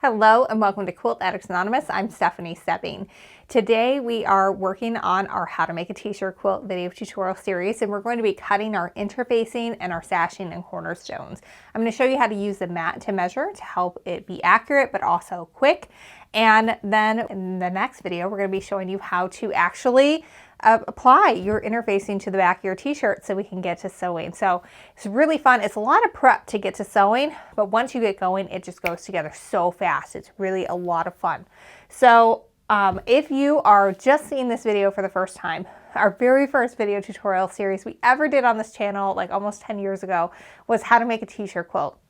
Hello and welcome to Quilt Addicts Anonymous. I'm Stephanie Soebbing. Today we are working on our How to Make a T-shirt quilt video tutorial series, and we're going to be cutting our interfacing and our sashing and cornerstones. I'm going to show you how to use the mat to measure to help it be accurate but also quick. And then in the next video we're going to be showing you how to actually apply your interfacing to the back of your t-shirt so we can get to sewing. So it's really fun. It's a lot of prep to get to sewing, but once you get going, it just goes together so fast. It's really a lot of fun. So if you are just seeing this video for the first time, our very first video tutorial series we ever did on this channel, like almost 10 years ago, was how to make a t-shirt quilt.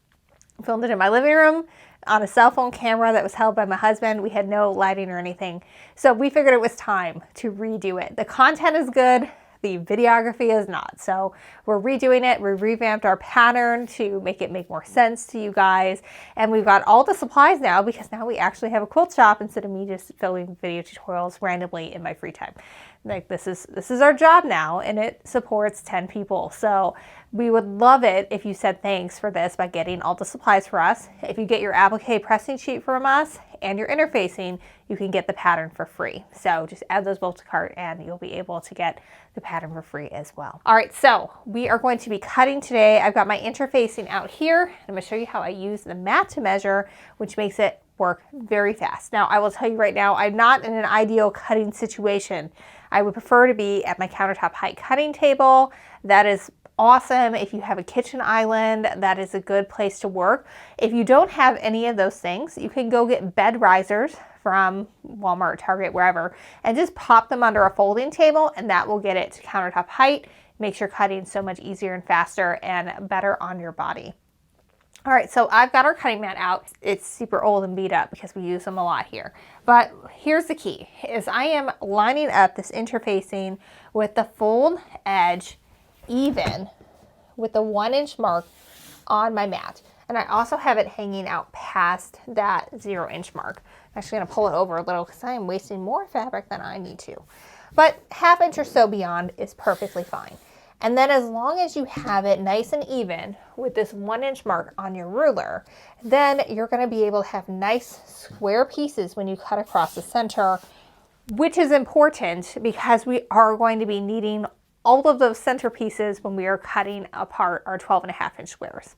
I filmed it in my living room on a cell phone camera that was held by my husband. We had no lighting or anything. So we figured it was time to redo it. The content is good, the videography is not. So we're redoing it. We revamped our pattern to make it make more sense to you guys. And we've got all the supplies now because now we actually have a quilt shop instead of me just filming video tutorials randomly in my free time. Like this is our job now, and it supports 10 people. So we would love it if you said thanks for this by getting all the supplies for us. If you get your applique pressing sheet from us and your interfacing, you can get the pattern for free. So just add those both to cart and you'll be able to get the pattern for free as well. All right, so we are going to be cutting today. I've got my interfacing out here. I'm going to show you how I use the mat to measure, which makes it work very fast. Now, I will tell you right now, I'm not in an ideal cutting situation. I would prefer to be at my countertop height cutting table. That is awesome. If you have a kitchen island, that is a good place to work. If you don't have any of those things, you can go get bed risers from Walmart, Target, wherever, and just pop them under a folding table, and that will get it to countertop height. Makes your cutting so much easier and faster and better on your body. All right, so I've got our cutting mat out. It's super old and beat up because we use them a lot here. But here's the key, is I am lining up this interfacing with the fold edge even with the 1-inch mark on my mat. And I also have it hanging out past that 0-inch mark. I'm actually gonna pull it over a little because I am wasting more fabric than I need to. But 1/2 inch or so beyond is perfectly fine. And then as long as you have it nice and even with this 1-inch mark on your ruler, then you're going to be able to have nice square pieces when you cut across the center, which is important because we are going to be needing all of those center pieces when we are cutting apart our 12.5-inch squares.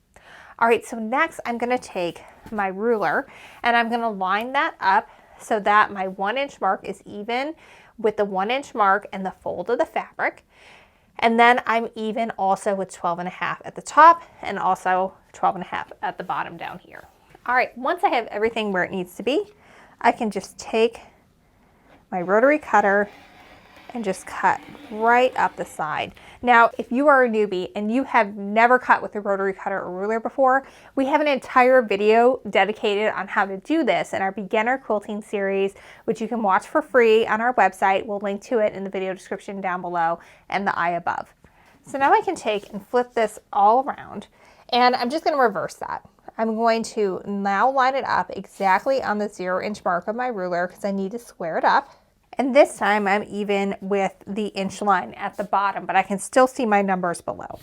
All right, so next I'm going to take my ruler and I'm going to line that up so that my 1-inch mark is even with the 1-inch mark and the fold of the fabric. And then I'm even also with 12.5 at the top and also 12.5 at the bottom down here. All right, once I have everything where it needs to be, I can just take my rotary cutter and just cut right up the side. Now, if you are a newbie and you have never cut with a rotary cutter or ruler before, we have an entire video dedicated on how to do this in our Beginner Quilting Series, which you can watch for free on our website. We'll link to it in the video description down below and the eye above. So now I can take and flip this all around, and I'm just going to reverse that. I'm going to now line it up exactly on the 0-inch mark of my ruler because I need to square it up. And this time I'm even with the inch line at the bottom, but I can still see my numbers below.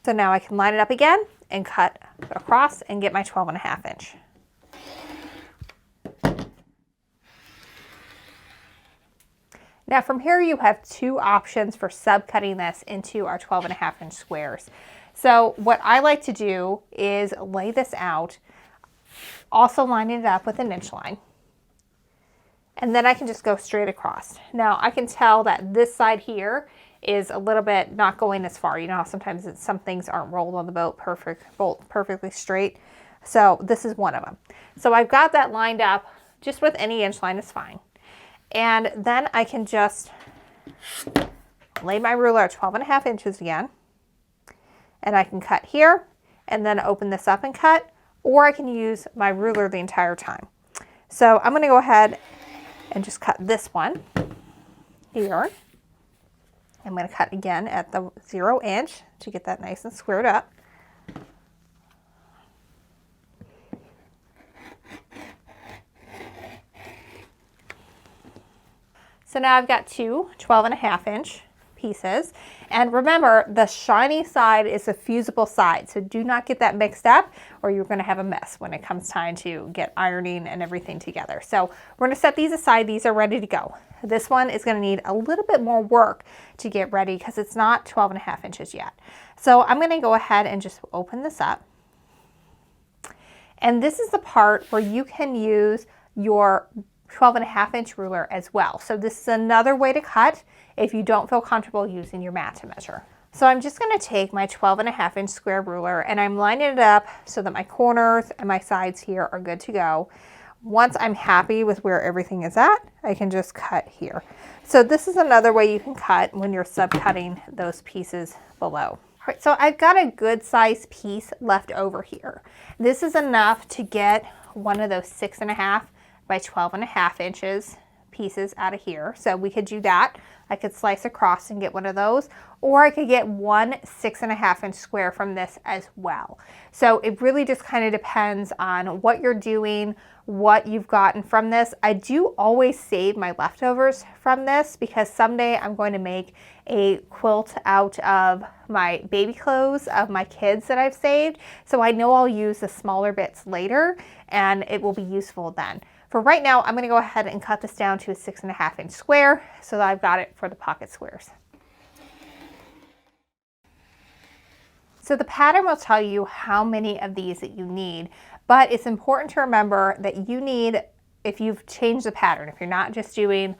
So now I can line it up again and cut across and get my 12.5 inch. Now from here you have 2 options for subcutting this into our 12.5-inch squares. So what I like to do is lay this out, also lining it up with an inch line. And then I can just go straight across. Now I can tell that this side here is a little bit not going as far. You know how sometimes some things aren't rolled on the bolt perfectly straight. So this is one of them. So I've got that lined up just with any inch line is fine. And then I can just lay my ruler at 12.5 inches again. And I can cut here and then open this up and cut, or I can use my ruler the entire time. So I'm going to go ahead and just cut this one here. I'm going to cut again at the 0-inch to get that nice and squared up. So now I've got 2 12.5-inch pieces. And remember, the shiny side is the fusible side, so do not get that mixed up or you're going to have a mess when it comes time to get ironing and everything together. So we're going to set these aside. These are ready to go. This one is going to need a little bit more work to get ready because it's not 12.5 inches yet. So I'm going to go ahead and just open this up. And this is the part where you can use your 12.5 inch ruler as well. So this is another way to cut if you don't feel comfortable using your mat to measure. So I'm just going to take my 12.5 inch square ruler and I'm lining it up so that my corners and my sides here are good to go. Once I'm happy with where everything is at, I can just cut here. So this is another way you can cut when you're subcutting those pieces below. All right, so I've got a good size piece left over here. This is enough to get one of those 6.5 by 12.5 inches pieces out of here. So we could do that. I could slice across and get one of those, or I could get one 6.5 inch square from this as well. So it really just kind of depends on what you're doing, what you've gotten from this. I do always save my leftovers from this because someday I'm going to make a quilt out of my baby clothes of my kids that I've saved. So I know I'll use the smaller bits later and it will be useful then. For right now, I'm going to go ahead and cut this down to a 6.5 inch square so that I've got it for the pocket squares. So the pattern will tell you how many of these that you need, but it's important to remember that you need, if you've changed the pattern, if you're not just doing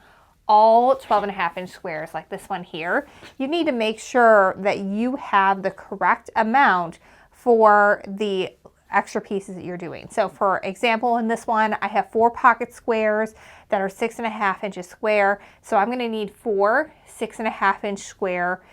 all 12.5 inch squares like this one here, you need to make sure that you have the correct amount for the extra pieces that you're doing. So for example, in this one, I have 4 pocket squares that are 6.5 inches square. So I'm going to need 4 6.5 inch square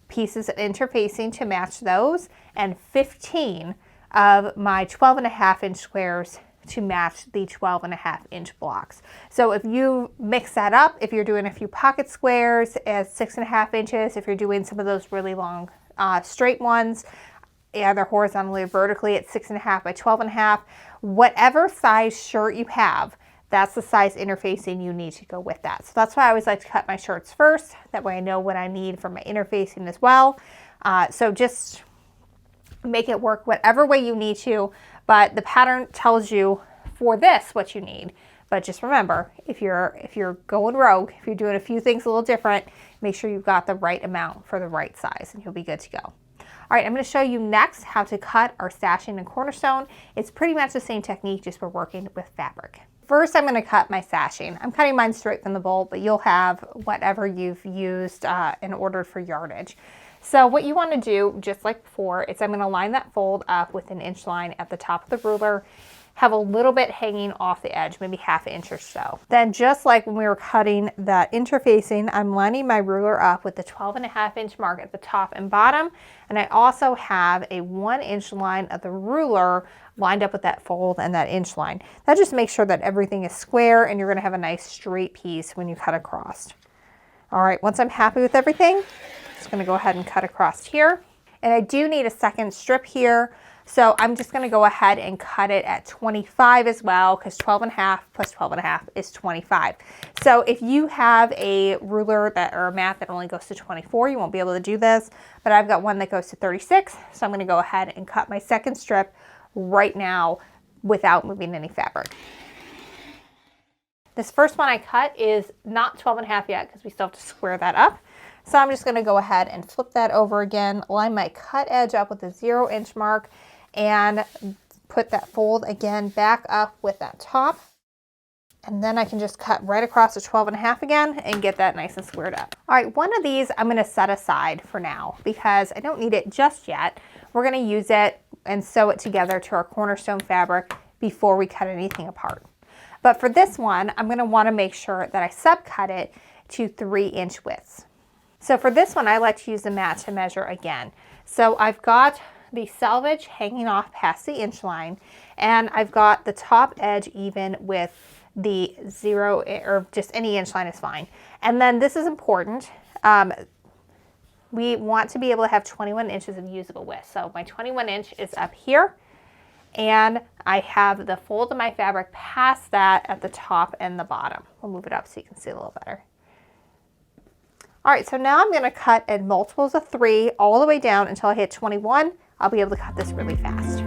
pieces of interfacing to match those, and 15 of my 12.5 inch squares to match the 12.5 inch blocks. So if you mix that up, if you're doing a few pocket squares as 6.5 inches, if you're doing some of those really long straight ones, either horizontally or vertically at 6.5 by 12.5, whatever size shirt you have, that's the size interfacing you need to go with that. So that's why I always like to cut my shirts first. That way I know what I need for my interfacing as well. So just make it work whatever way you need to, but the pattern tells you for this what you need. But just remember, if you're going rogue, if you're doing a few things a little different, make sure you've got the right amount for the right size and you'll be good to go. All right, I'm going to show you next how to cut our sashing and cornerstone. It's pretty much the same technique, just we're working with fabric. First, I'm going to cut my sashing. I'm cutting mine straight from the bolt, but you'll have whatever you've used and ordered for yardage. So what you want to do, just like before, is I'm going to line that fold up with an inch line at the top of the ruler, have a little bit hanging off the edge, maybe 1/2 inch or so. Then just like when we were cutting that interfacing, I'm lining my ruler up with the 12.5 inch mark at the top and bottom. And I also have a 1 inch line of the ruler lined up with that fold and that inch line. That just makes sure that everything is square and you're going to have a nice straight piece when you cut across. All right, once I'm happy with everything, I'm just going to go ahead and cut across here. And I do need a second strip here. So I'm just going to go ahead and cut it at 25 as well, because 12.5 plus 12.5 is 25. So if you have a ruler or a mat that only goes to 24, you won't be able to do this. But I've got one that goes to 36. So I'm going to go ahead and cut my second strip right now without moving any fabric. This first one I cut is not 12.5 yet because we still have to square that up. So I'm just going to go ahead and flip that over again, line my cut edge up with the 0 inch mark, and put that fold again back up with that top. And then I can just cut right across the 12.5 again and get that nice and squared up. All right, one of these I'm going to set aside for now because I don't need it just yet. We're going to use it and sew it together to our cornerstone fabric before we cut anything apart. But for this one, I'm going to want to make sure that I subcut it to 3 inch widths. So for this one, I like to use the mat to measure again. So I've got the selvage hanging off past the inch line, and I've got the top edge even with the 0 or just any inch line is fine. And then this is important. We want to be able to have 21 inches of usable width. So my 21 inch is up here, and I have the fold of my fabric past that at the top and the bottom. We'll move it up so you can see a little better. All right, so now I'm gonna cut in multiples of 3 all the way down until I hit 21. I'll be able to cut this really fast.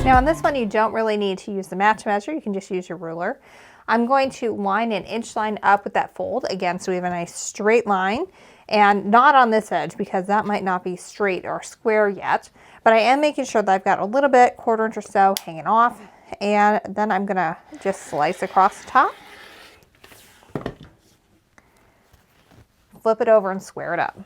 Now on this one, you don't really need to use the match measure. You can just use your ruler. I'm going to line an inch line up with that fold again, so we have a nice straight line, and not on this edge because that might not be straight or square yet, but I am making sure that I've got a little bit, 1/4 inch or so hanging off, and then I'm gonna just slice across the top, flip it over and square it up.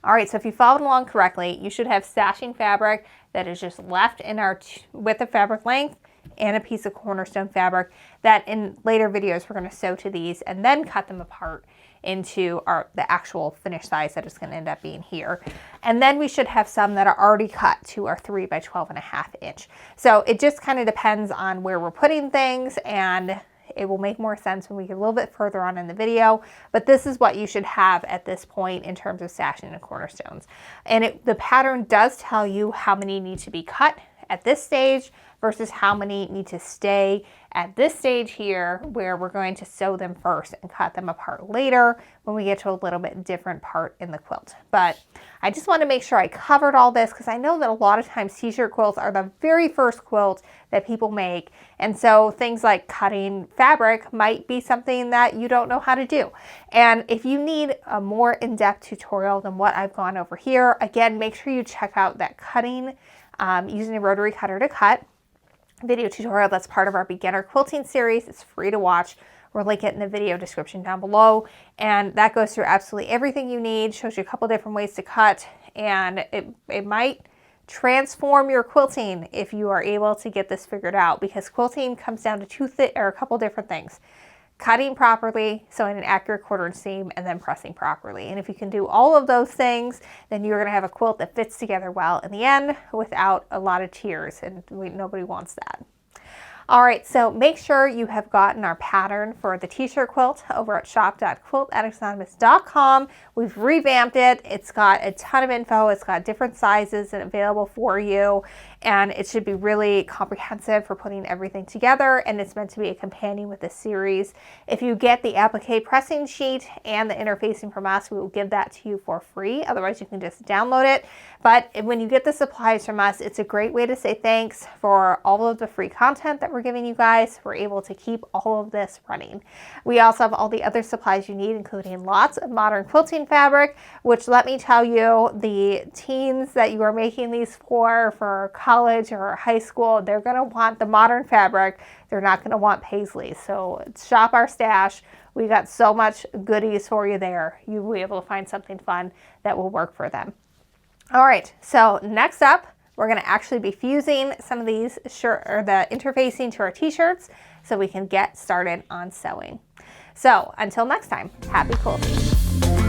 All right, so if you followed along correctly, you should have sashing fabric that is just left in our width of fabric length and a piece of cornerstone fabric that in later videos we're going to sew to these and then cut them apart into the actual finished size that it's going to end up being here. And then we should have some that are already cut to our 3 by 12.5 inch. So it just kind of depends on where we're putting things, and it will make more sense when we get a little bit further on in the video, but this is what you should have at this point in terms of sashing and cornerstones. And the pattern does tell you how many need to be cut at this stage versus how many need to stay at this stage here, where we're going to sew them first and cut them apart later when we get to a little bit different part in the quilt. But I just want to make sure I covered all this because I know that a lot of times t-shirt quilts are the very first quilt that people make. And so things like cutting fabric might be something that you don't know how to do. And if you need a more in-depth tutorial than what I've gone over here, again, make sure you check out that cutting using a rotary cutter to cut video tutorial that's part of our Beginner Quilting Series. It's free to watch. We'll link it in the video description down below. And that goes through absolutely everything you need, shows you a couple different ways to cut, and it might transform your quilting if you are able to get this figured out, because quilting comes down to a couple different things. Cutting properly, sewing an accurate 1/4 inch seam, and then pressing properly. And if you can do all of those things, then you're going to have a quilt that fits together well in the end without a lot of tears, and nobody wants that. All right, so make sure you have gotten our pattern for the t-shirt quilt over at shop.quiltaddictsanonymous.com. We've revamped it. It's got a ton of info. It's got different sizes and available for you, and it should be really comprehensive for putting everything together, and it's meant to be a companion with this series. If you get the applique pressing sheet and the interfacing from us, we will give that to you for free. Otherwise, you can just download it. But when you get the supplies from us, it's a great way to say thanks for all of the free content that we're giving you guys. We're able to keep all of this running. We also have all the other supplies you need, including lots of modern quilting fabric, which, let me tell you, the teens that you are making these for college or high school, they're going to want the modern fabric. They're not going to want paisley. So shop our stash. We got so much goodies for you there. You will be able to find something fun that will work for them. All right, so next up, we're going to actually be fusing some of these the interfacing to our t-shirts so we can get started on sewing. So until next time, happy quilting.